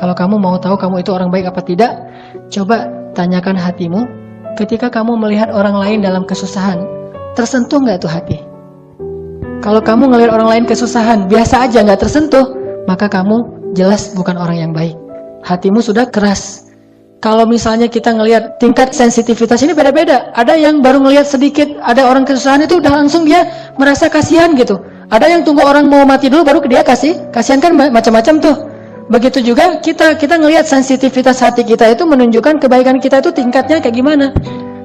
Kalau kamu mau tahu kamu itu orang baik apa tidak, coba tanyakan hatimu. Ketika kamu melihat orang lain dalam kesusahan, tersentuh nggak tuh hati? Kalau kamu ngelihat orang lain kesusahan, biasa aja nggak tersentuh, maka kamu jelas bukan orang yang baik. Hatimu sudah keras. Kalau misalnya kita ngelihat tingkat sensitivitas ini beda-beda. Ada yang baru ngelihat sedikit, ada orang kesusahan itu udah langsung dia merasa kasihan gitu. Ada yang tunggu orang mau mati dulu baru dia kasihan kan macam-macam tuh. Begitu juga kita ngelihat sensitivitas hati kita itu menunjukkan kebaikan kita itu tingkatnya kayak gimana.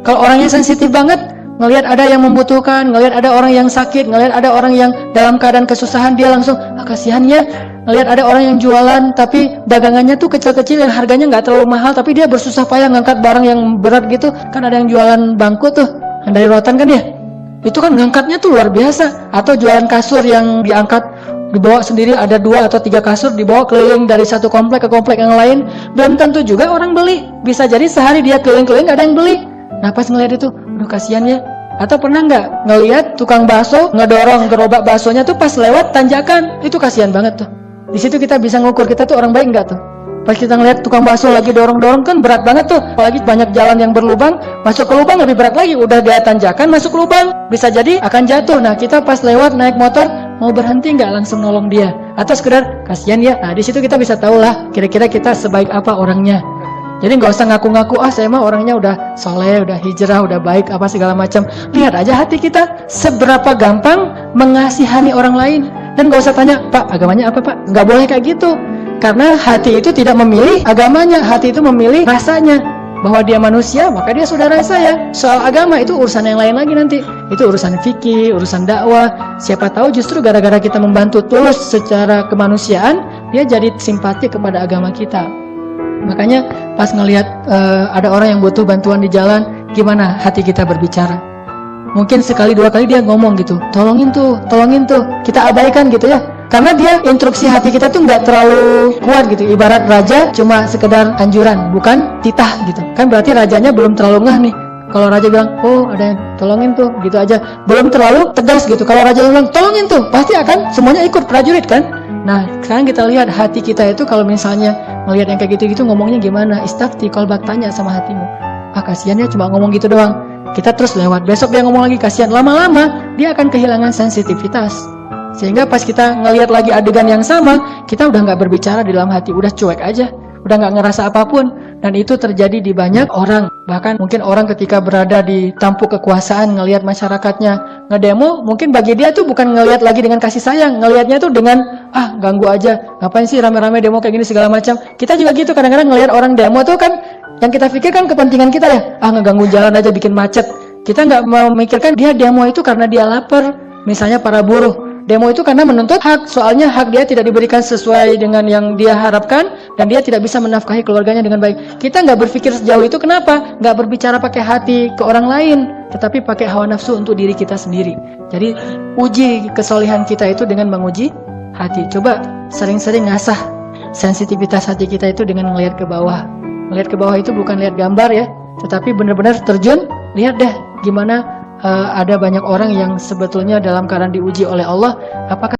Kalau orangnya sensitif banget, ngelihat ada yang membutuhkan, ngelihat ada orang yang sakit, ngelihat ada orang yang dalam keadaan kesusahan, dia langsung kasihan ya. Ngelihat ada orang yang jualan tapi dagangannya tuh kecil-kecil yang harganya nggak terlalu mahal, tapi dia bersusah payah ngangkat barang yang berat gitu. Kan ada yang jualan bangku tuh, yang dari rotan kan dia. Itu kan ngangkatnya tuh luar biasa. Atau jualan kasur yang diangkat, dibawa sendiri, ada 2 atau 3 kasur dibawa keliling dari satu komplek ke komplek yang lain. Belum tentu juga orang beli. Bisa jadi sehari dia keliling-keliling gak ada yang beli. Nah pas ngelihat itu, aduh kasihan ya. Atau pernah nggak ngelihat tukang bakso ngedorong gerobak baksonya tuh pas lewat tanjakan, itu kasihan banget tuh. Di situ kita bisa ngukur kita tuh orang baik nggak tuh. Pas kita ngelihat tukang bakso lagi dorong-dorong kan berat banget tuh. Apalagi banyak jalan yang berlubang, masuk ke lubang lebih berat lagi. Udah dia tanjakan masuk lubang, bisa jadi akan jatuh. Nah kita pas lewat naik motor mau berhenti nggak langsung nolong dia, atau sekedar kasihan ya. Nah di situ kita bisa tahu lah kira-kira kita sebaik apa orangnya. Jadi nggak usah ngaku-ngaku saya mah orangnya udah soleh, udah hijrah, udah baik apa segala macam. Lihat aja hati kita seberapa gampang mengasihani orang lain. Dan nggak usah tanya, Pak agamanya apa Pak? Nggak boleh kayak gitu. Karena hati itu tidak memilih agamanya, hati itu memilih rasanya. Bahwa dia manusia, maka dia saudara saya. Soal agama itu urusan yang lain lagi nanti. Itu urusan fikih, urusan dakwah. Siapa tahu justru gara-gara kita membantu tulus secara kemanusiaan, dia jadi simpati kepada agama kita. Makanya pas ngelihat ada orang yang butuh bantuan di jalan, gimana hati kita berbicara? Mungkin sekali 2 kali dia ngomong gitu, tolongin tuh, kita abaikan gitu ya. Karena dia instruksi hati kita tuh nggak terlalu kuat gitu. Ibarat raja cuma sekedar anjuran, bukan titah gitu. Kan berarti rajanya belum terlalu ngeh nih. Kalau raja bilang, ada yang tolongin tuh, gitu aja, belum terlalu tegas gitu. Kalau raja bilang tolongin tuh, pasti akan semuanya ikut prajurit kan. Nah sekarang kita lihat hati kita itu kalau misalnya ngelihat yang kayak gitu-gitu ngomongnya gimana. Istafti qalbak, tanya sama hatimu. Kasihan ya cuma ngomong gitu doang. Kita terus lewat, besok dia ngomong lagi kasihan. Lama-lama dia akan kehilangan sensitivitas. Sehingga pas kita ngelihat lagi adegan yang sama, kita udah nggak berbicara di dalam hati, udah cuek aja, udah nggak ngerasa apapun. Dan itu terjadi di banyak orang. Bahkan mungkin orang ketika berada di tampuk kekuasaan, ngelihat masyarakatnya ngedemo, mungkin bagi dia tuh bukan ngelihat lagi dengan kasih sayang, ngelihatnya tuh dengan ganggu aja, ngapain sih rame-rame demo kayak gini segala macam. Kita juga gitu kadang-kadang ngelihat orang demo tuh kan, yang kita pikirkan kepentingan kita ya, ngeganggu jalan aja, bikin macet. Kita nggak memikirkan dia demo itu karena dia lapar. Misalnya para buruh demo itu karena menuntut hak, soalnya hak dia tidak diberikan sesuai dengan yang dia harapkan, dan dia tidak bisa menafkahi keluarganya dengan baik. Kita nggak berpikir sejauh itu, kenapa? Nggak berbicara pakai hati ke orang lain, tetapi pakai hawa nafsu untuk diri kita sendiri. Jadi uji kesolehan kita itu dengan menguji hati. Coba sering-sering ngasah sensitivitas hati kita itu dengan melihat ke bawah. Melihat ke bawah itu bukan lihat gambar ya, tetapi benar-benar terjun, lihat deh gimana ada banyak orang yang sebetulnya dalam keadaan diuji oleh Allah. Apakah